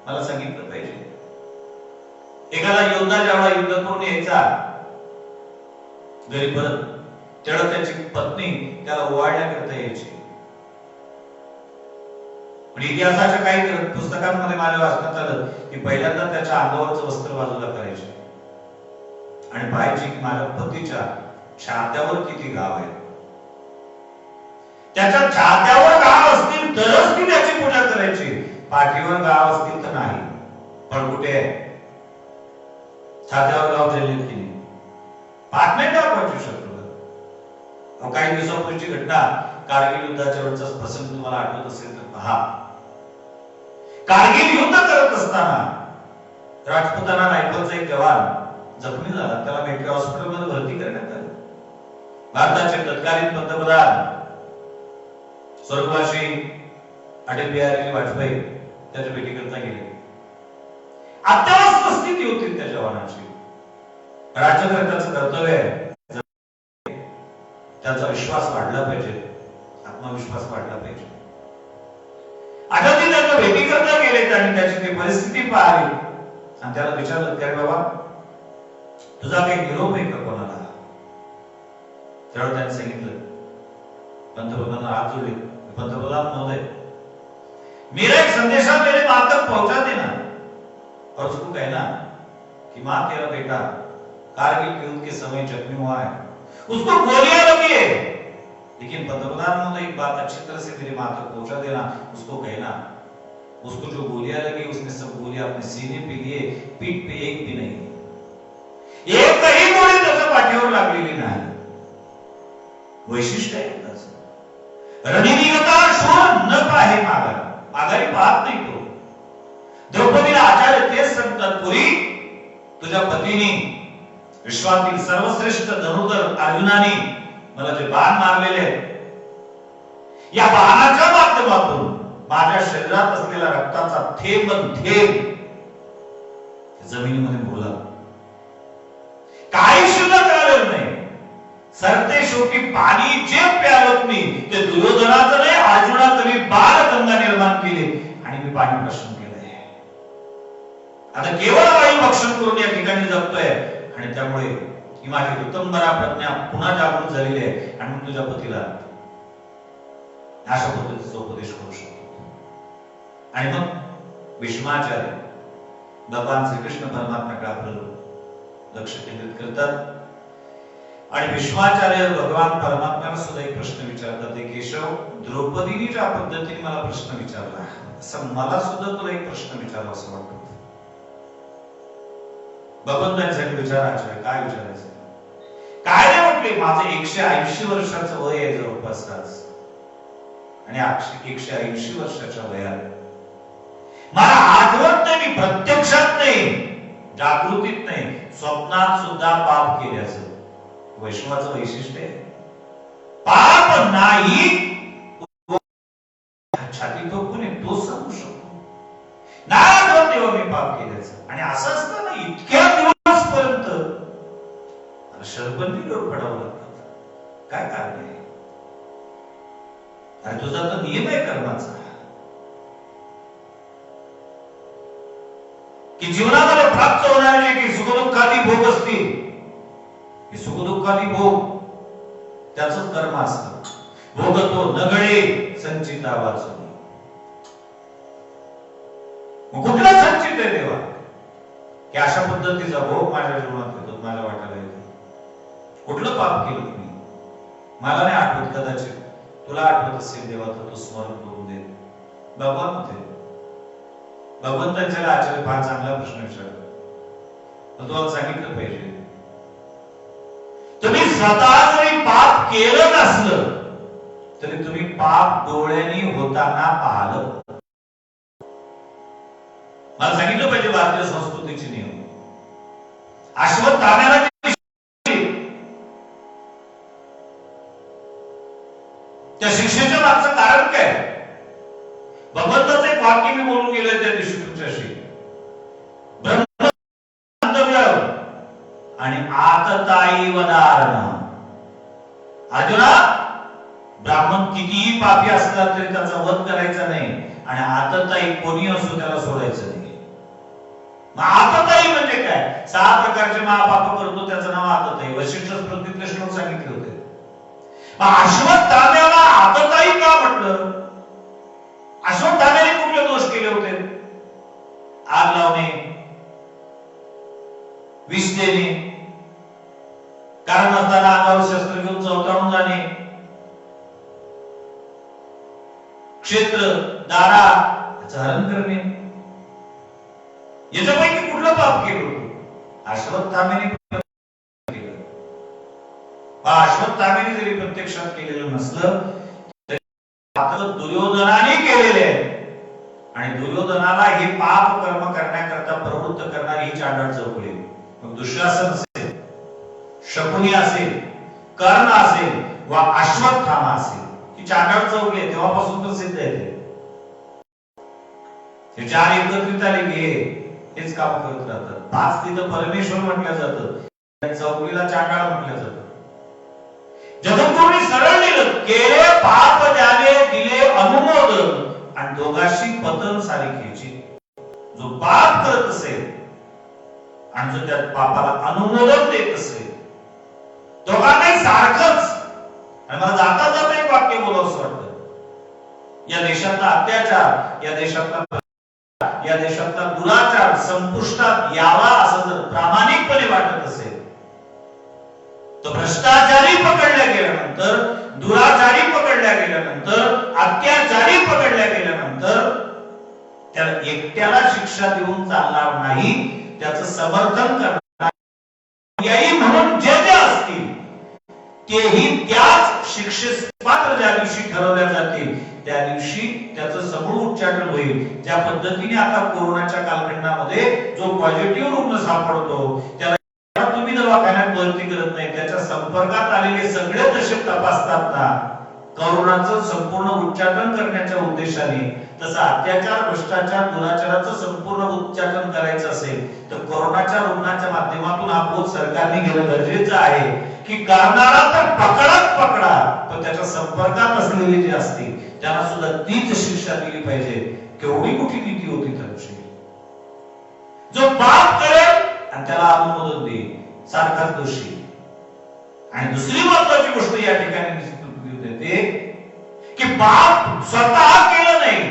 मला सांगितलं पाहिजे, एखादा योद्धा जेव्हा युद्ध करून यायचा घरी परत, तेव्हा त्याची पत्नी त्याला ओवाळण्याकरता यायची. पण इतिहासाच्या काही पुस्तकांमध्ये माझ्या वाचनात आलं की पहिल्यांदा त्याच्या अंगावरचं वस्त्र बाजूला करायचे आणि पाहायचे की माझ्या पतीच्या छात्यावर किती घाव आहे. त्याच्या छात्यावर घाव असतील तरच ती त्याची पूजा करायची, पाठीवर घाव असतील तर नाही. पण कुठे छात्यावर घाव झाले की नाही, पाठ नाही दाखवायची शत्रूला. काही दिवसापूर्वीची घटना, कारगिल युद्धाच्या वेळचा प्रसंग तुम्हाला आठवत असेल तर पहा. कारगिल युद्ध करत असताना राजपुताना रायफलचा एक जवान जखमी झाला. त्याला मेट्रो हॉस्पिटलमध्ये भरती करण्यात आले. भारताचे तत्कालीन पंतप्रधान स्वर्गवासी अटल बिहारी वाजपेयी त्याच्या भेटीकरता गेले. अत्यवस्थ स्थिती होती त्या जवानाची. राज्यकर्त्याचं कर्तव्य आहे, त्याचा विश्वास वाढला पाहिजे, आत्मविश्वास वाढला पाहिजे. आता ते त्याच्या भेटी करता गेले आणि त्याची ती परिस्थिती पाहिली आणि त्याला विचारलं, काय बाबा तुझा काही निरोप आहे का कोणाला? त्यावेळी त्याने सांगितलं, पंतप्रधान हात जोडले, पंतप्रधान महोदय मेरा एक संदेशा मेरे मां तक पहुंचा देना और उसको कहना कि मां तेरा बेटा कारगिल युद्ध के समय जख्मी हुआ है, उसको गोलियां लगी है, लेकिन पंतप्रधान महोदय एक बात अच्छी तरह से मेरी मां तक पहुंचा देना, उसको कहना उसको जो गोलियां लगी उसने सब गोलियां अपने सीने पे लिए, पीठ पे एक भी नहीं, एकही गोळी त्याच्या पाठीवर लागलेली नाही. वैशिष्ट्य आहे त्याचं. रणनीतिगता शूर न पाहे माघारी पाहत नाही तो. द्रौपदीला आचार्य तेच सांगतात, पुरी तुझ्या पतीने विश्वातील सर्वश्रेष्ठ धनुर्धर अर्जुनाने मला जे बाण मारलेले आहेत, या बाणाच्या माध्यमातून माझ्या शरीरात असलेला रक्ताचा थेंब जमिनीमध्ये बोला. काही शिल्लक राहिलेलं नाही. सरते शेवटी पाणी जे प्यावत मी ते दुर्योधनाचं नाही, अर्जुनाचं बाणगंगा निर्माण केले आणि मी पाणी प्रश्न केलंय. आता केवळ वायू भक्षण करून या ठिकाणी जगतोय आणि त्यामुळे ही माझी ऋतंबरा प्रज्ञा पुन्हा जागृत झालेली आहे आणि मी तुझ्या पतीला अशा पद्धतीचा उपदेश करू शकतो. आणि मग भीष्माचार्य भगवान श्रीकृष्ण परमात्म्याकडे आपलं लक्ष केंद्रित करतात आणि भीष्माचार्य भगवान परमात्म्याला सुद्धा एक प्रश्न विचारतात, केशव द्रौपदीने ज्या पद्धतीने मला प्रश्न विचारला, असं मला सुद्धा तुला एक प्रश्न विचारला असं वाटतं. भगवंतांसाठी विचारायचं, काय विचारायचं? काय नाही म्हटले, माझं 180 वर्षाचं वय आहे जवळपास आज, आणि 180 वर्षाच्या वयात मला आठवत नाही, मी प्रत्यक्षात नाही, जागृतीत नाही, स्वप्नात सुद्धा पाप केल्याचं. वैष्णवाचं वैशिष्ट्य आहे, पाप नाही छाती ठोकून तो सांगू शकतो, नाही आठवत तेव्हा मी पाप केल्याचं. आणि असं असतं ना, इतक्या दिवसपर्यंत शरबंदीवर पडावं लागतं. काय कारण आहे? अरे तुझा तर नियम आहे कर्माचा की जीवनामध्ये प्राप्त होणारे की सुखदुःखादी भोग असतील, हे सुखदुःखादी भोग त्याच कर्म असतं. भोगतो नगळे संचिता वाचून. कुठला संचित आहे देवा की अशा पद्धतीचा भोग माझ्या जीवनात येतो, माझ्या वाट्याला येतो. कुठलं पाप केलं तुम्ही? मला नाही आठवत, कदाचित तुला आठवत असेल देवा तर तू स्मरण करून दे. भगवान होते, भगवंतांच्या आचार्य फार चांगला प्रश्न विचारला, पण तुम्हाला सांगितलं पाहिजे, तुम्ही स्वतः जरी पाप केलं नसलं तरी तुम्ही पाप डोळ्यांनी होताना पाहिलं. मला सांगितलं पाहिजे भारतीय संस्कृतीचे नियम. अश्वत्थाम्याला त्या शिक्षेच्या मागचं कारण काय? भगवंताचं एक वाक्य मी बोलून गेलोय त्या दिवशी तुमच्याशी, ब्रह्मंतव्य आणि आतताई वदारण. अर्जुना, ब्राह्मण कितीही पापी असला तरी त्याचा वध करायचा नाही, आणि आतताई कोणी असो त्याला सोडायचं नाही. मग आतताई म्हणजे काय? 6 प्रकारचे महापाप करतो त्याचं नाव आतताई. वशिष्ठ स्मृतीतले श्लोक सांगितले होते. मग अश्वत्थाम्याला आतताई का म्हटलं? अश्वत्थाम्याने कुठले दोष केले होते? आग लावणे, विष देणे, कारण नसताना अंगावर शस्त्र घेऊन चौकावून जाणे, क्षेत्र दारा हरण करणे, याच्यापैकी कुठलं पाप केलं होतं? अश्वत्थाम्याने केलं. अश्वत्थाम्याने जरी प्रत्यक्षात केलेलं नसलं तरी मात्र दुर्योधनाने केलेले आहे. आणि दुर्योधनाला हे पाप कर्म करण्याकरता प्रवृत्त करणारी ही चांडाळ चौकडी. मग दुःशासन असेल, शकुनी असेल, कर्ण असेल वा अश्वत्थामा असेल, ही चांडाळ चौकडी आहे. तेव्हापासून प्रसिद्ध आहे ते. हे 4 एकत्रित आले की हेच काम करत राहतात. 5 तिथं परमेश्वर म्हटलं जातं, चौकलीला चांडाळ म्हटलं जातं. जगद्गुरूंनी सरळ दिलं, केले पाप ज्याने दिले अनुमोदन, आणि दोघांशी पतन सारिखेची. जो पाप करत असेल आणि जो त्या पापाला अनुमोदन देत असेल, दोघांनाही सारखंच. आणि मला जाता जाता एक वाक्य बोलावंसं वाटतं. या देशातला अत्याचार, या देशातला दुराचार संपुष्टात यावा असं जर प्रामाणिकपणे वाटत असेल, तर भ्रष्टाचारी पकडल्या गेल्यानंतर, दुराचारी पकडल्या गेल्यानंतर, अत्याचारी पकडल्या गेल्यानंतर त्याला एकट्याला शिक्षा देऊन चालणार नाही. त्याचं समर्थन करणार म्हणून जे जे असतील तेही त्याच शिक्षेस पात्र ज्या दिवशी ठरवल्या जातील त्या दिवशी त्याचं समूळ उच्चाटन होईल. ज्या पद्धतीने आता कोरोनाच्या कालखंडामध्ये जो पॉझिटिव्ह रुग्ण सापडतो त्याला तुम्ही दवाखान्यात भरती करत नाही, त्याच्या संपर्कात आलेले सगळे तसे तपासतात ना. कोरोनाचं संपूर्ण उच्चाटन करण्याच्या उद्देशाने तसं अत्याचार, भ्रष्टाचार, दुराचाराचं संपूर्ण उच्चाटन करायचं असेल तर कोरोनाच्या रुग्णाच्या माध्यमातून हा बोध सरकारने घेणं गरजेचं आहे की करणारा तर पकडत पकडा, पण त्याच्या संपर्कात असलेले जे असतील त्यांना सुद्धा तीच शिक्षा दिली पाहिजे. केवढी मोठी नीती होती त्यांची. जो पाप करेल आणि त्याला अनुमोदन देईल सारखाच दोषी. आणि दुसरी महत्वाची गोष्ट या ठिकाणी देते की पाप स्वतः केलं नाही,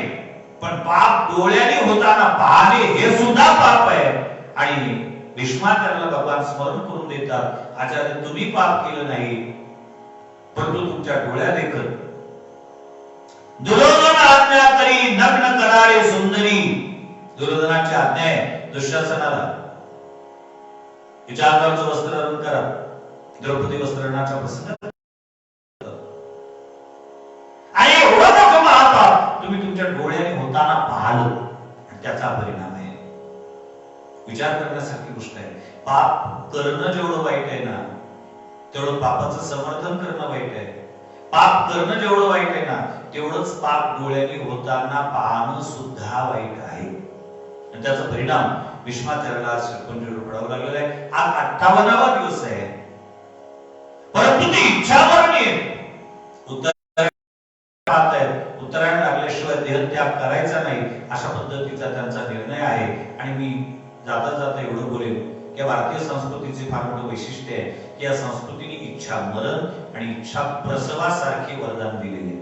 पण पाप डोळ्याने होताना पाहणे हे सुद्धा पाप आहे. आणि भीष्माचार्याला भगवान स्मरण करून देतात, आचार्य तुम्ही पाप केलं नाही, परंतु तुमच्या डोळ्या देखत दुर्योधन आज्ञा करी नग्न कराळे सुंदरी. दुर्योधनाची आज्ञा आहे दुःशासनाला, तिच्या अंगावरचं वस्त्र हरण करा. द्रौपदी वस्त्रहरणाचा प्रसंग. आणि एवढं मोठं महापाप तुम्ही तुमच्या डोळ्याने होताना पाहिलं, आणि त्याचा परिणाम आहे. विचार करण्यासारखी गोष्ट आहे. पाप करणं जेवढं वाईट आहे ना, तेवढं पापाचं समर्थन करणं वाईट आहे. पाप करणं जेवढं वाईट आहे ना, तेवढंच पाप डोळ्याने होताना पाहणं सुद्धा वाईट आहे. आणि त्याचा परिणाम भीष्माचार्याला शिरपंजरीवर पडावं लागलेला आहे. आज 58वा दिवस आहे, परंतु ती इच्छामरणी आहे. उत्तरायण लागल्याशिवाय देहत्याग करायचा नाही अशा पद्धतीचा त्यांचा निर्णय आहे. आणि मी जाता जाता एवढं बोलेन की भारतीय संस्कृतीचे फार मोठं वैशिष्ट्य आहे की या संस्कृतीने इच्छा मरण आणि इच्छा प्रसवासारखे वरदान दिलेले.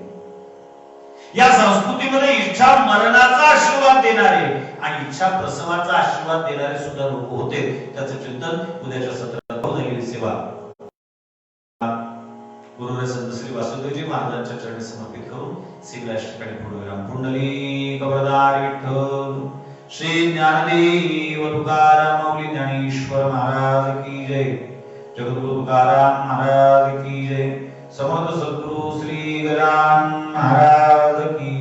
या संस्कृतीमध्ये इच्छा मरणाचा आशीर्वाद देणारे आणि इच्छा प्रसवाचा आशीर्वाद देणारे सुद्धा लोक होते. त्याचं चिंतन उद्याच्या सत्रात झालेली सेवा गुरुदेव संत श्री वासुदेवजी महाराजांच्या चरणी समर्पित करून शिवराज ठिकाणी पुढे पुंडलिक वरदारी विठ्ठल श्री ज्ञानदेव तुकाराम माऊली ज्ञानेश्वर महाराज की जय. जगद्गुरु तुकाराम महाराज की जय. समर्थ सद्गुरु श्री गजानन महाराज की